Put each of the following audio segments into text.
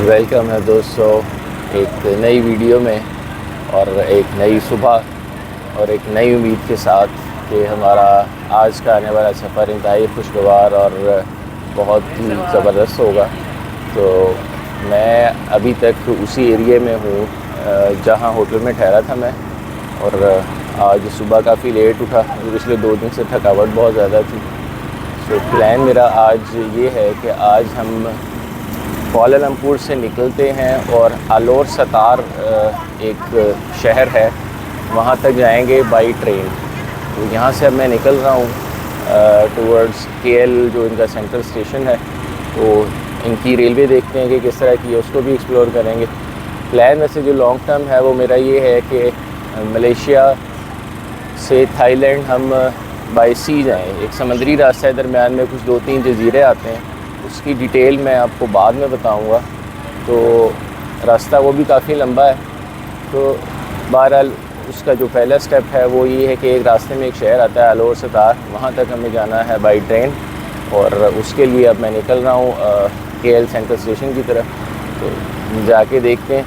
Welcome है दोस्तों एक नई वीडियो में और एक नई सुबह और एक नई उम्मीद के साथ कि हमारा आज का आने वाला सफ़र इंतहाई खुशगवार और बहुत ही ज़बरदस्त होगा। तो मैं अभी तक उसी एरिए में हूँ जहाँ होटल में ठहरा था मैं, और आज सुबह काफ़ी लेट उठा। पिछले 2 दिन से थकावट बहुत ज़्यादा थी। तो प्लान मेरा आज ये है कि आज हम कुआलालंपुर से निकलते हैं और आलोर सतार एक शहर है, वहाँ तक जाएंगे बाई ट्रेन। तो यहाँ से अब मैं निकल रहा हूँ टूवर्ड्स केएल, जो इनका सेंट्रल स्टेशन है। तो इनकी रेलवे देखते हैं कि किस तरह की है, उसको भी एक्सप्लोर करेंगे। प्लान वैसे जो लॉन्ग टर्म है वो मेरा ये है कि मलेशिया से थाईलैंड हम बाई सी जाएँ। एक समंदरी रास्ता है, दरमियान में कुछ 2-3 जजीरे आते हैं, उसकी डिटेल मैं आपको बाद में बताऊंगा। तो रास्ता वो भी काफ़ी लंबा है। तो बहरहाल उसका जो पहला स्टेप है वो ये है कि एक रास्ते में एक शहर आता है आलोर सतार, वहाँ तक हमें जाना है बाई ट्रेन। और उसके लिए अब मैं निकल रहा हूँ केएल सेंट्रल स्टेशन की तरफ। तो जाके देखते हैं।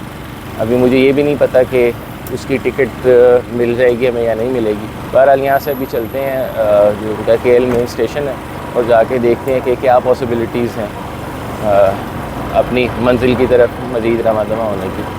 अभी मुझे ये भी नहीं पता कि उसकी टिकट मिल जाएगी हमें या नहीं मिलेगी। बहरहाल यहाँ से अभी चलते हैं जो उनका केएल मेन स्टेशन है, और जाके देखते हैं कि क्या पॉसिबिलिटीज़ हैं अपनी मंजिल की तरफ मज़ीद रवाना होने की।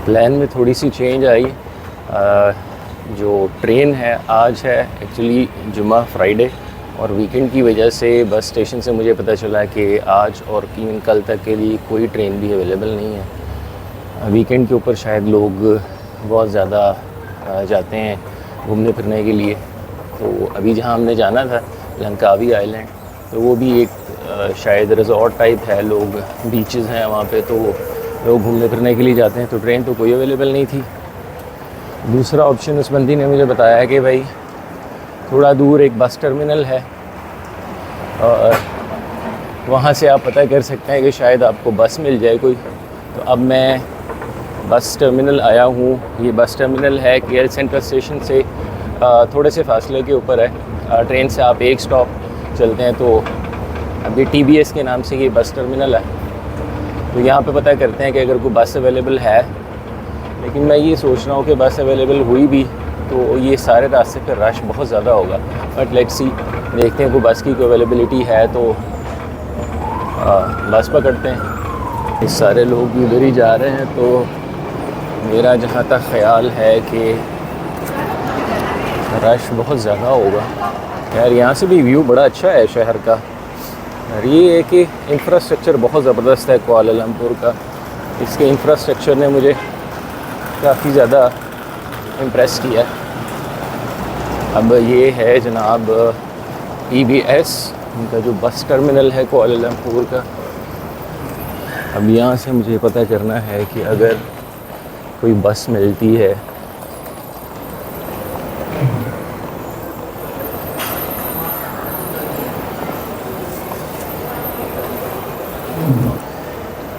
प्लान में थोड़ी सी चेंज आई। जो ट्रेन है आज है एक्चुअली जुमा फ्राइडे, और वीकेंड की वजह से बस स्टेशन से मुझे पता चला कि आज और इवन कल तक के लिए कोई ट्रेन भी अवेलेबल नहीं है। वीकेंड के ऊपर शायद लोग बहुत ज़्यादा जाते हैं घूमने फिरने के लिए। तो अभी जहाँ हमने जाना था लंकावी आइलैंड, तो वो भी एक शायद रिजॉर्ट टाइप है, लोग बीचेस हैं वहाँ पे, तो लोग घूमने फिरने के लिए जाते हैं। तो ट्रेन तो कोई अवेलेबल नहीं थी। दूसरा ऑप्शन उस बंदी ने मुझे बताया कि भाई थोड़ा दूर एक बस टर्मिनल है, और वहाँ से आप पता कर सकते हैं कि शायद आपको बस मिल जाए कोई। तो अब मैं बस टर्मिनल आया हूँ। ये बस टर्मिनल है केएल सेंट्रल स्टेशन से थोड़े से फासले के ऊपर है। ट्रेन से आप एक स्टॉप चलते हैं तो अभी टीबीएस के नाम से ये बस टर्मिनल है। तो यहाँ पे पता करते हैं कि अगर कोई बस अवेलेबल है। लेकिन मैं ये सोच रहा हूँ कि बस अवेलेबल हुई भी तो ये सारे रास्ते पे रश बहुत ज़्यादा होगा। बट लेट्स सी, देखते हैं कोई बस की कोई अवेलेबिलिटी है तो बस पकड़ते हैं। ये सारे लोग भी उधर ही जा रहे हैं। तो मेरा जहाँ तक ख़्याल है कि रश बहुत ज़्यादा होगा। यार यहाँ से भी व्यू बड़ा अच्छा है शहर का। और ये है कि इंफ्रास्ट्रक्चर बहुत ज़बरदस्त है कुआलालंपुर का। इसके इंफ्रास्ट्रक्चर ने मुझे काफ़ी ज़्यादा इम्प्रेस किया। अब ये है जनाब टीबीएस, इनका जो बस टर्मिनल है कुआलालंपुर का। अब यहाँ से मुझे पता करना है कि अगर कोई बस मिलती है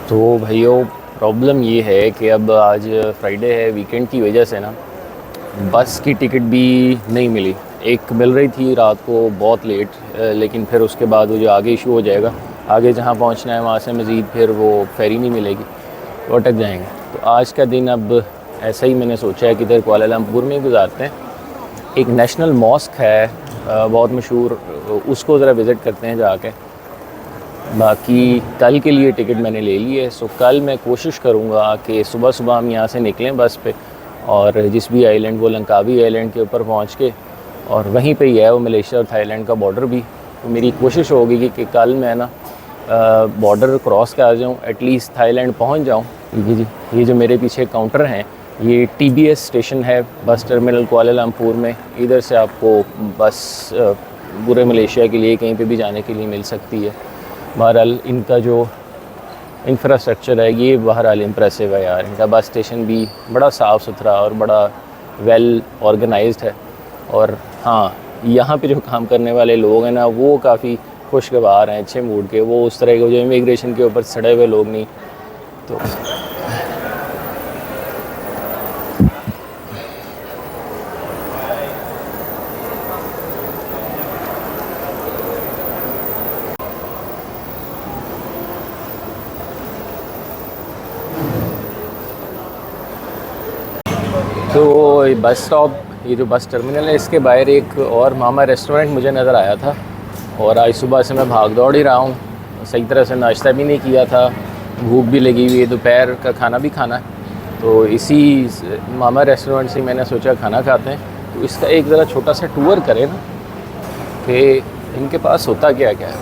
तो भैया प्रॉब्लम ये है कि अब आज फ्राइडे है, वीकेंड की वजह से ना बस की टिकट भी नहीं मिली। एक मिल रही थी रात को बहुत लेट, लेकिन फिर उसके बाद वो जो आगे इशू हो जाएगा, आगे जहाँ पहुँचना है वहाँ से मज़ीद फिर वो फेरी नहीं मिलेगी, वो अटक जाएंगे। तो आज का दिन अब ऐसा ही मैंने सोचा है कि इधर कुआलालंपुर में ही गुजारते हैं। एक नेशनल मॉस्क है बहुत मशहूर, उसको ज़रा विज़िट करते हैं जाके। बाकी कल के लिए टिकट मैंने ले ली है। सो कल मैं कोशिश करूँगा कि सुबह सुबह हम यहाँ से निकलें बस पे और जिस भी आइलैंड, वो लंकावी आइलैंड के ऊपर पहुंच के, और वहीं पे ही है वो मलेशिया और थाईलैंड का बॉर्डर भी। तो मेरी कोशिश होगी कि कल मैं ना बॉर्डर क्रॉस कर जाऊँ, एटलीस्ट थाईलैंड पहुंच जाऊँ। ये जी, ये जो मेरे पीछे काउंटर हैं, ये TBS स्टेशन है बस टर्मिनल कुआलालंपुर में। इधर से आपको बस पूरे मलेशिया के लिए कहीं पे भी जाने के लिए मिल सकती है। बहरहाल इनका जो इंफ्रास्ट्रक्चर है ये बहरहाल इम्प्रेसिव है यार। इनका बस स्टेशन भी बड़ा साफ़ सुथरा और बड़ा वेल ऑर्गेनाइज्ड है। और हाँ, यहाँ पे जो काम करने वाले लोग हैं ना, वो काफ़ी खुशगवार हैं, अच्छे मूड के। वो उस तरह के जो इमिग्रेशन के ऊपर सड़े हुए लोग नहीं। तो बस स्टॉप, ये जो बस टर्मिनल है, इसके बाहर एक और मामा रेस्टोरेंट मुझे नज़र आया था। और आज सुबह से मैं भाग दौड़ ही रहा हूँ, सही तरह से नाश्ता भी नहीं किया था, भूख भी लगी हुई है, दोपहर का खाना भी खाना है। तो इसी मामा रेस्टोरेंट से मैंने सोचा खाना खाते हैं। तो इसका एक ज़रा छोटा सा टूर करें ना कि इनके पास होता क्या क्या है।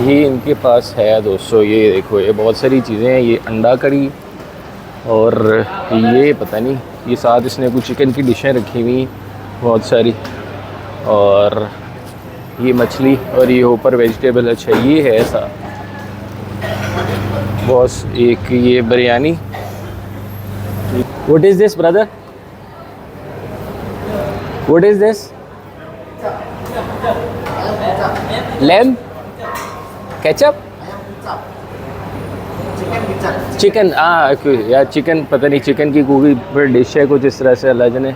ये इनके पास है दोस्तों, ये देखो, ये बहुत सारी चीज़ें हैं। ये अंडा करी, और ये पता नहीं, ये साथ इसने कुछ चिकन की डिशें रखी हुई बहुत सारी, और ये मछली, और ये ऊपर वेजिटेबल। अच्छा, ये है ऐसा बॉस, एक ये biryani. What is this brother, what is this? Lamb ketchup, chicken. यार चिकन, पता नहीं चिकन की कोई डिश है कुछ इस तरह से, अल्लाह जाने।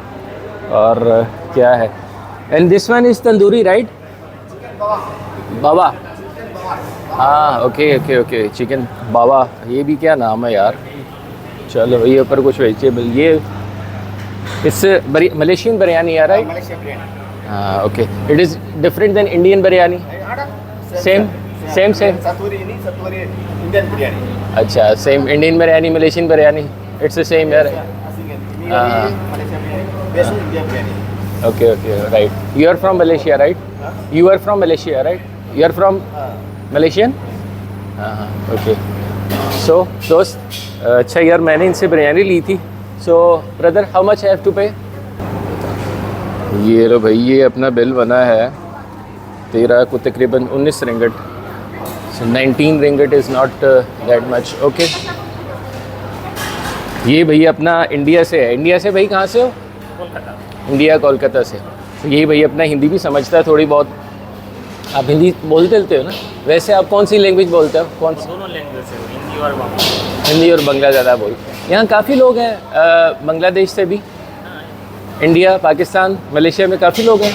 और क्या है? And this one is tandoori right? बाबा, हाँ, ओके ओके ओके, चिकन बाबा। ये भी क्या नाम है यार। चलो, ये ऊपर कुछ वेजिटेबल, ये इससे मलेशियन बिरयानी है राइट? हाँ, okay. It is different then Indian biryani? Same same same Indian biryani. अच्छा, same Indian biryani, Malaysian biryani, it's the same यार। Okay okay right. You are from Malaysia right? You are from Malaysia right? You are from Malaysian? हाँ, okay. So दोस्त, अच्छा यार, मैंने इनसे बिरयानी ली थी। So brother, how much have to pay? ये लो भाई, ये अपना बिल बना है तेरा को तकरीबन 19 रिंगट। So 19 ringgit is not that much, okay। ये भैया अपना इंडिया से है। इंडिया से भाई कहाँ से हो? कोलकाता। इंडिया, कोलकाता से। तो ये भैया अपना हिंदी भी समझता है थोड़ी बहुत। आप हिंदी बोलते हो ना? वैसे आप कौन सी लैंग्वेज बोलते हो? कौन सी? दोनों लैंग्वेज है, हिंदी और बांग्ला। हिंदी और बांग्ला ज़्यादा बोलते हैं। यहाँ काफ़ी लोग हैं बांग्लादेश से भी, इंडिया, पाकिस्तान, मलेशिया में काफ़ी लोग हैं।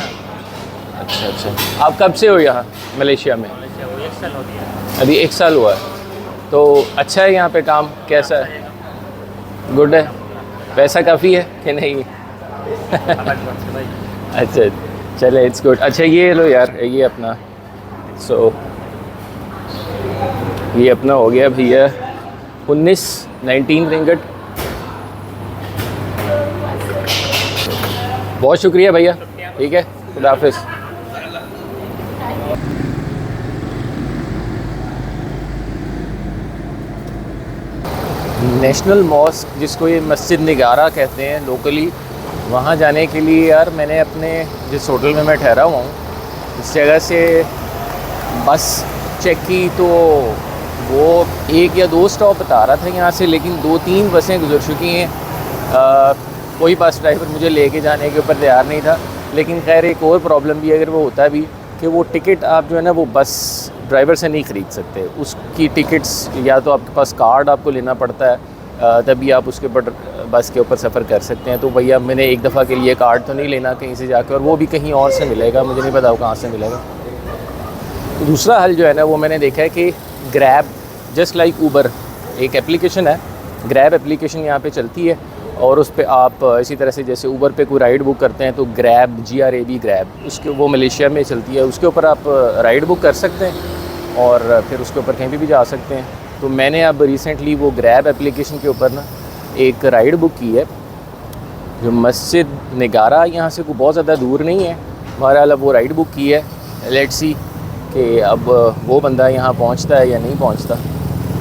अच्छा अच्छा, आप कब से हो यहाँ मलेशिया में? 1 साल हो गया। अभी 1 साल हुआ है। तो अच्छा है यहाँ पे काम, कैसा है? गुड है? पैसा काफ़ी है कि नहीं? अच्छा, चले, इट्स गुड। अच्छा, ये लो यार, ये अपना, ये अपना हो गया भैया 19 रिंगट। बहुत शुक्रिया भैया, ठीक है, खुदा हाफिज़। नेशनल मॉस्क, जिसको ये मस्जिद निगारा कहते हैं लोकली, वहाँ जाने के लिए यार मैंने अपने जिस होटल में मैं ठहरा हुआ हूँ इस जगह से बस चेक की, तो वो 1 या 2 स्टॉप बता रहा था यहाँ से, लेकिन 2-3 बसें गुजर चुकी हैं। कोई बस ड्राइवर मुझे लेके जाने के ऊपर तैयार नहीं था। लेकिन खैर, एक और प्रॉब्लम भी अगर वो होता भी कि वो टिकट आप जो है ना वो बस ड्राइवर से नहीं ख़रीद सकते। उसकी टिकट्स या तो आपके पास कार्ड आपको लेना पड़ता है, तभी आप उसके ऊपर बस के ऊपर सफ़र कर सकते हैं। तो भैया मैंने एक दफ़ा के लिए कार्ड तो नहीं लेना कहीं से जाकर, और वो भी कहीं और से मिलेगा, मुझे नहीं पता वो कहाँ से मिलेगा। तो दूसरा हल जो है ना वो मैंने देखा है कि ग्रैब, जस्ट लाइक ऊबर, एक एप्लीकेशन है, ग्रैब एप्लीकेशन यहाँ पे चलती है, और उस पर आप इसी तरह से जैसे ऊबर पे कोई राइड बुक करते हैं तो ग्रैब, GRAB ग्रैब, उसके वो मलेशिया में चलती है, उसके ऊपर आप राइड बुक कर सकते हैं और फिर उसके ऊपर कहीं भी जा सकते हैं। तो मैंने अब रिसेंटली वो ग्रैब एप्लीकेशन के ऊपर ना एक राइड बुक की है जो मस्जिद निगारा, यहाँ से कोई बहुत ज़्यादा दूर नहीं है। बहरहाल अब वो राइड बुक की है, लेट्स सी कि अब वो बंदा यहाँ पहुँचता है या नहीं पहुँचता।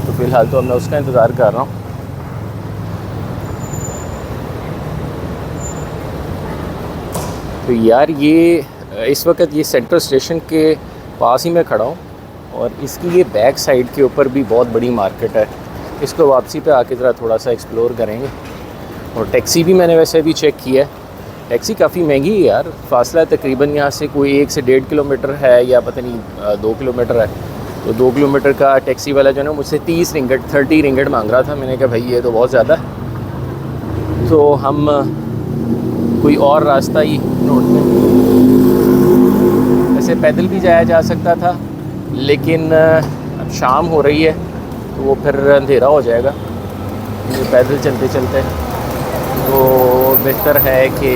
तो फ़िलहाल तो अब मैं उसका इंतज़ार कर रहा हूँ। तो यार ये इस वक्त ये सेंट्रल स्टेशन के पास ही मैं खड़ा हूँ और इसकी ये बैक साइड के ऊपर भी बहुत बड़ी मार्केट है। इसको वापसी पे आके ज़रा थोड़ा सा एक्सप्लोर करेंगे। और टैक्सी भी मैंने वैसे भी चेक किया है, टैक्सी काफ़ी महंगी है यार। फासला तकरीबन यहाँ से कोई 1 से 1.5 किलोमीटर है या पता नहीं 2 किलोमीटर है। तो 2 किलोमीटर का टैक्सी वाला जो है ना मुझसे 30 रिंगट मांग रहा था। मैंने कहा भाई ये तो बहुत ज़्यादा है, तो हम कोई और रास्ता ही ढूंढते हैं। वैसे पैदल भी जाया जा सकता था, लेकिन अब शाम हो रही है तो वो फिर अंधेरा हो जाएगा। पैदल चलते चलते तो बेहतर है कि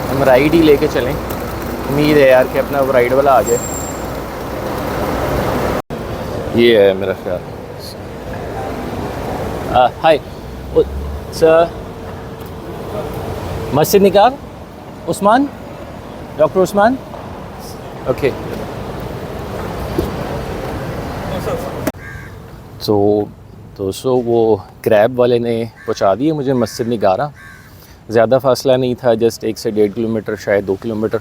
हम राइड ही लेके चलें। उम्मीद है यार कि अपना वो राइड वाला आ जाए। ये है मेरा ख्याल। हाय सर, मस्जिद निगार उस्मान, डॉक्टर उस्मान। ओके तो दोस्तों वो क्रैब वाले ने पहुंचा दिए मुझे मस्जिद निगारा। ज़्यादा फासला नहीं था, जस्ट 1 से 1.5 किलोमीटर, शायद 2 किलोमीटर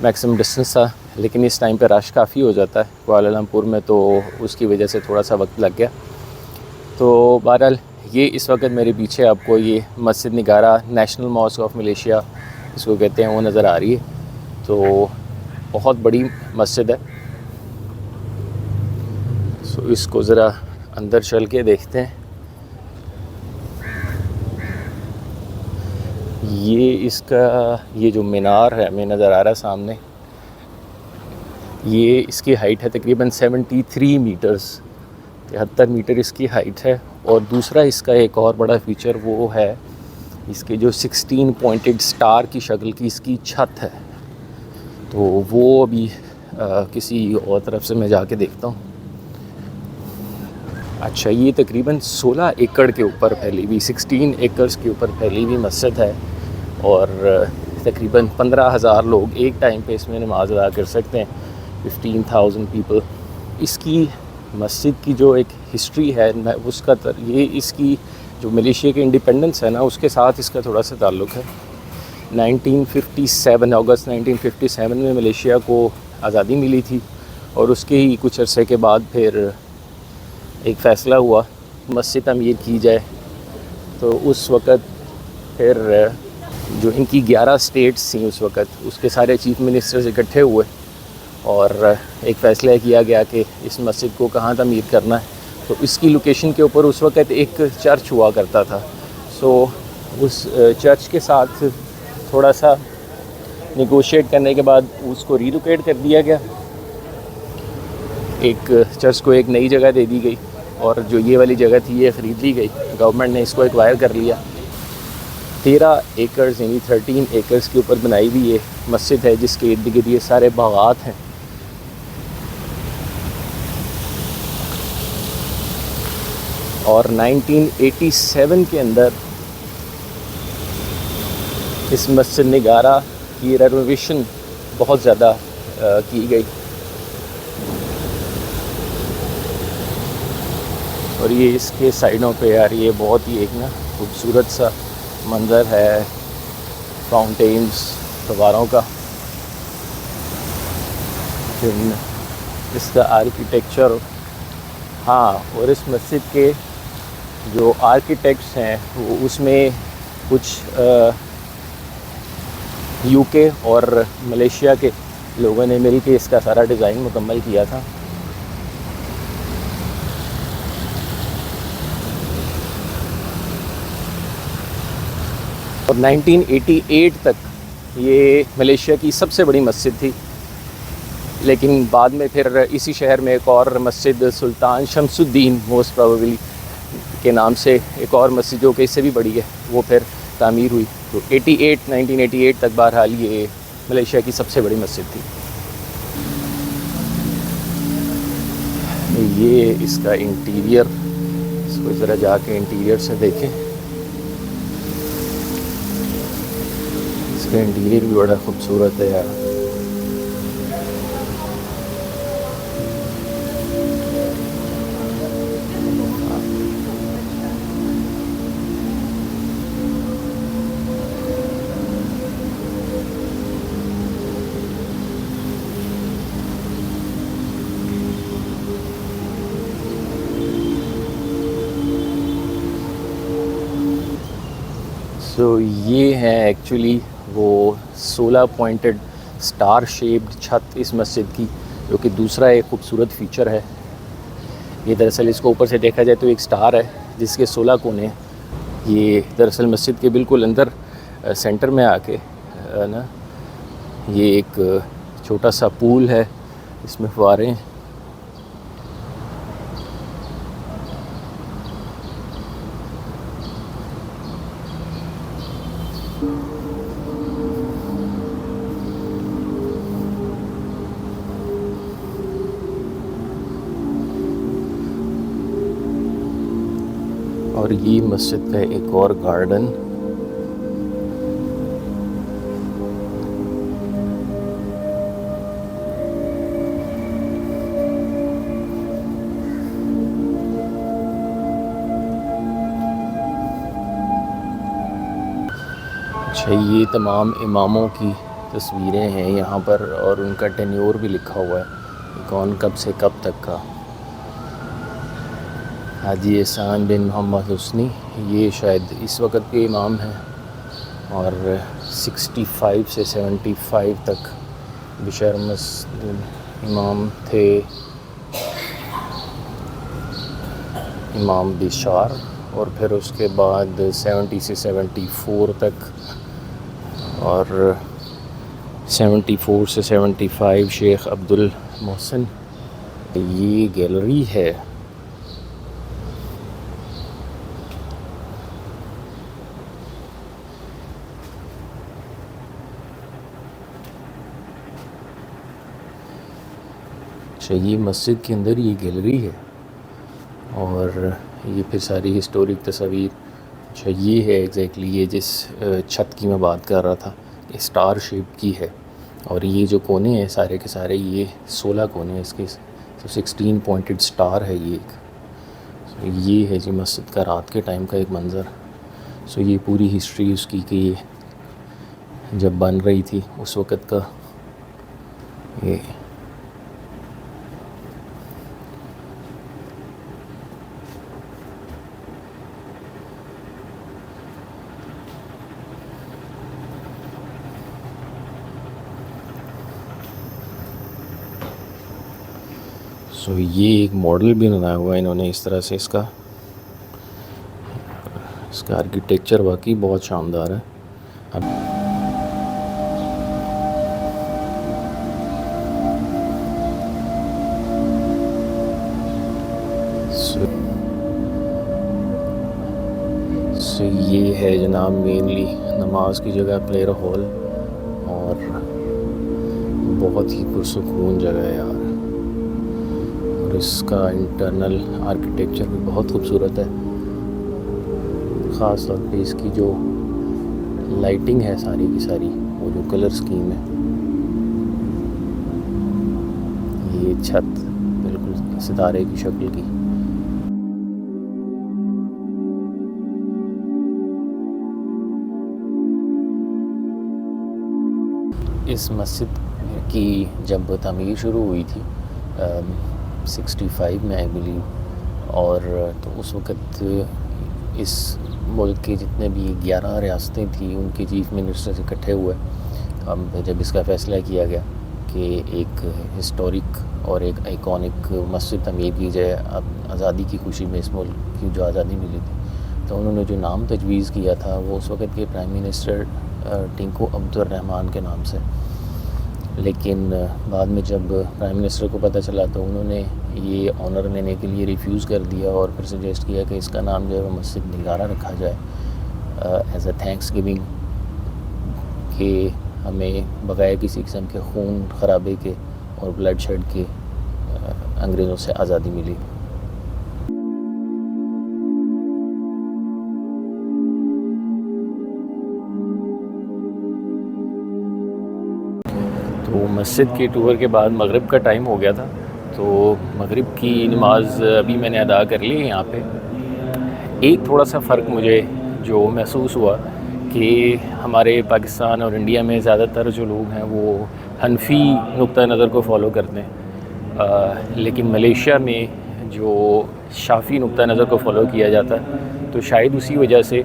मैक्सिमम डिस्टेंस था। लेकिन इस टाइम पे रश काफ़ी हो जाता है कुआलालंपुर में, तो उसकी वजह से थोड़ा सा वक्त लग गया। तो बहरहाल ये इस वक्त मेरे पीछे आपको ये मस्जिद निगारा, नेशनल मॉस्क ऑफ मलेशिया इसको कहते हैं, वो नज़र आ रही है। तो बहुत बड़ी मस्जिद है। सो इसको ज़रा अंदर चल के देखते हैं। ये इसका ये जो मीनार है हमें नज़र आ रहा है सामने, ये इसकी हाइट है तकरीबन 73 मीटर्स, 73 मीटर इसकी हाइट है। और दूसरा इसका एक और बड़ा फीचर वो है इसके जो 16 पॉइंटेड स्टार की शक्ल की इसकी छत है। तो वो अभी किसी और तरफ से मैं जाके देखता हूँ। अच्छा, ये तकरीबन 16 एकड़ के ऊपर फैली हुई, 16 एकर्स के ऊपर फैली हुई मस्जिद है। और तकरीबन 15,000 लोग एक टाइम पे इसमें नमाज अदा कर सकते हैं, 15,000 पीपल। इसकी मस्जिद की जो एक हिस्ट्री है उसका ये इसकी जो मलेशिया के इंडिपेंडेंस है ना उसके साथ इसका थोड़ा सा ताल्लुक़ है। 1957 अगस्त 1957 में मलेशिया को आज़ादी मिली थी और उसके ही कुछ अरसे के बाद फिर एक फ़ैसला हुआ मस्जिद तमीर की जाए। तो उस वक़्त फिर जो इनकी 11 स्टेट्स थी उस वक़्त, उसके सारे चीफ़ मिनिस्टर्स इकट्ठे हुए और एक फ़ैसला किया गया कि इस मस्जिद को कहाँ तमीर करना है। तो इसकी लोकेशन के ऊपर उस वक़्त एक चर्च हुआ करता था। सो उस चर्च के साथ थोड़ा सा निगोशिएट करने के बाद उसको रीलोकेट कर दिया गया। एक चर्च को एक नई जगह दे दी गई और जो ये वाली जगह थी ये ख़रीद ली गई, गवर्नमेंट ने इसको एक्वायर कर लिया। 13 एकड़ यानी 13 एकर्स के ऊपर बनाई हुई ये मस्जिद है, जिसके इर्द गिर्द ये सारे बागात हैं। और 1987 के अंदर इस मस्जिद निगारा की रेनोवेशन बहुत ज़्यादा की गई। और ये इसके साइडों पे यार ये बहुत ही एक ना खूबसूरत सा मंज़र है, फाउंटेन्स फवारों का। फिर इसका आर्किटेक्चर, हाँ, और इस मस्जिद के जो आर्किटेक्ट्स हैं वो उसमें कुछ यूके और मलेशिया के लोगों ने मिल के इसका सारा डिज़ाइन मुकम्मल किया था। और 1988 तक ये मलेशिया की सबसे बड़ी मस्जिद थी। लेकिन बाद में फिर इसी शहर में एक और मस्जिद सुल्तान शमसुद्दीन मोस्ट प्रोबेबली के नाम से एक और मस्जिद जो कि इससे भी बड़ी है वो फिर तामीर हुई। तो 1988 तक बहरहाल ये मलेशिया की सबसे बड़ी मस्जिद थी। ये इसका इंटीरियर, इसको ज़रा जाके इंटीरियर से देखें। इसका इंटीरियर भी बड़ा खूबसूरत है यार। सो ये है एक्चुअली वो 16 पॉइंटेड स्टार शेप्ड छत इस मस्जिद की, जो कि दूसरा एक खूबसूरत फीचर है। ये दरअसल इसको ऊपर से देखा जाए तो एक स्टार है जिसके 16 कोने। ये दरअसल मस्जिद के बिल्कुल अंदर सेंटर में आके ना ये एक छोटा सा पूल है, इसमें फुव्वारे हैं। और ये मस्जिद का एक और गार्डन। अच्छा, ये तमाम इमामों की तस्वीरें हैं यहाँ पर और उनका टेन्योर भी लिखा हुआ है, कौन कब से कब तक का। हाजी एहसान बिन मोहम्मद हुस्नी, ये शायद इस वक्त के इमाम हैं और 65 से 75 तक बिशरमस इमाम थे। इमाम बिशार, और फिर उसके बाद 70 से 74 तक, और 74 से 75 शेख अब्दुल मोहसिन। ये गैलरी है। अच्छा, ये मस्जिद के अंदर ये गैलरी है और ये फिर सारी हिस्टोरिक तस्वीर। अच्छा, ये है एग्जैक्टली ये जिस छत की मैं बात कर रहा था, ये स्टार शेप की है और ये जो कोने हैं सारे के सारे, ये 16 कोने हैं इसके। तो 16 पॉइंटेड स्टार है ये एक। सो ये है जी मस्जिद का रात के टाइम का एक मंज़र। सो ये पूरी हिस्ट्री उसकी कि ये जब बन रही थी उस वक़्त का ये। सो ये एक मॉडल भी बनाया हुआ है इन्होंने इस तरह से। इसका आर्किटेक्चर वाकई बहुत शानदार है। अब सो ये है जनाब मेनली नमाज की जगह, प्लेयर हॉल, और बहुत ही पुरसुकून जगह है यार। और इसका इंटरनल आर्किटेक्चर भी बहुत खूबसूरत है, ख़ास तौर पे इसकी जो लाइटिंग है सारी की सारी, वो जो कलर स्कीम है। ये छत बिल्कुल सितारे की शक्ल की। इस मस्जिद की जब तामीर शुरू हुई थी 65 में आई बिलीव, और तो उस वक़्त इस मुल्क के जितने भी 11 रियासतें थी उनके चीफ मिनिस्टर्स इकट्ठे हुए। अब जब इसका फ़ैसला किया गया कि एक हिस्टोरिक और एक आइकॉनिक मस्जिद तमीर की जाए अब आज़ादी की खुशी में, इस मुल्क की जो आज़ादी मिली थी, तो उन्होंने जो नाम तजवीज़ किया था वो उस वक़्त के प्राइम मिनिस्टर टिंकू अब्दुल रहमान के नाम से। लेकिन बाद में जब प्राइम मिनिस्टर को पता चला तो उन्होंने ये ऑनर लेने के लिए रिफ्यूज़ कर दिया और फिर सजेस्ट किया कि इसका नाम जो है वो मस्जिद निगारा रखा जाए एज अ थैंक्स गिविंग, कि हमें बग़ैर किसी किस्म के खून खराबे के और ब्लड शेड के अंग्रेज़ों से आज़ादी मिली। तो मस्जिद के टूर के बाद मगरिब का टाइम हो गया था, तो मगरिब की नमाज़ अभी मैंने अदा कर ली है यहाँ पे। एक थोड़ा सा फ़र्क मुझे जो महसूस हुआ कि हमारे पाकिस्तान और इंडिया में ज़्यादातर जो लोग हैं वो हनफी नुक्ता नज़र को फ़ॉलो करते हैं, लेकिन मलेशिया में जो शाफ़ी नुक्ता नज़र को फ़ॉलो किया जाता है, तो शायद उसी वजह से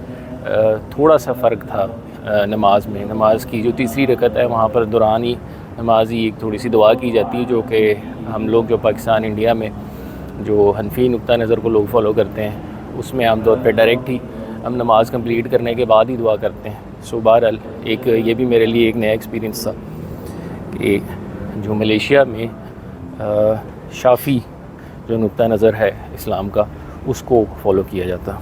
थोड़ा सा फ़र्क था नमाज में। नमाज की जो तीसरी रकत है वहाँ पर दौरान ही नमाज ही एक थोड़ी सी दुआ की जाती है, जो कि हम लोग जो पाकिस्तान इंडिया में जो हनफी नुक्ता नज़र को लोग फ़ॉलो करते हैं उसमें आमतौर पर डायरेक्ट ही हम नमाज़ कंप्लीट करने के बाद ही दुआ करते हैं। सो बहरहाल एक ये भी मेरे लिए एक नया एक्सपीरियंस था कि जो मलेशिया में शाफ़ी जो नुक्ता नज़र है इस्लाम का उसको फ़ॉलो किया जाता।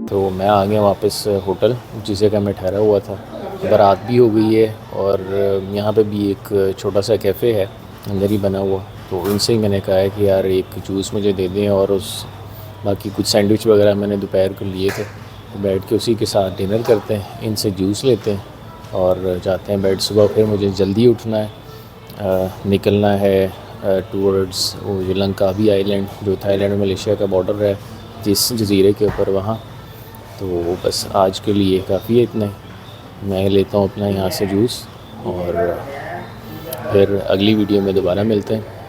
तो मैं आ गया वापस होटल जिस जगह मैं ठहरा हुआ था। बारात भी हो गई है और यहाँ पे भी एक छोटा सा कैफ़े है अंदर ही बना हुआ, तो इनसे ही मैंने कहा है कि यार एक जूस मुझे दे दें और उस बाकी कुछ सैंडविच वगैरह मैंने दोपहर को लिए थे, तो बैठ के उसी के साथ डिनर करते हैं, इनसे जूस लेते हैं और जाते हैं बेड। सुबह फिर मुझे जल्दी उठना है, निकलना है टूवर्ड्स वो लंकावी आइलैंड जो थाईलैंड मलेशिया का बॉर्डर है जिस जजीरे के ऊपर, वहाँ। तो बस आज के लिए काफ़ी है इतना ही। मैं लेता हूँ अपना यहाँ से जूस और फिर अगली वीडियो में दोबारा मिलते हैं।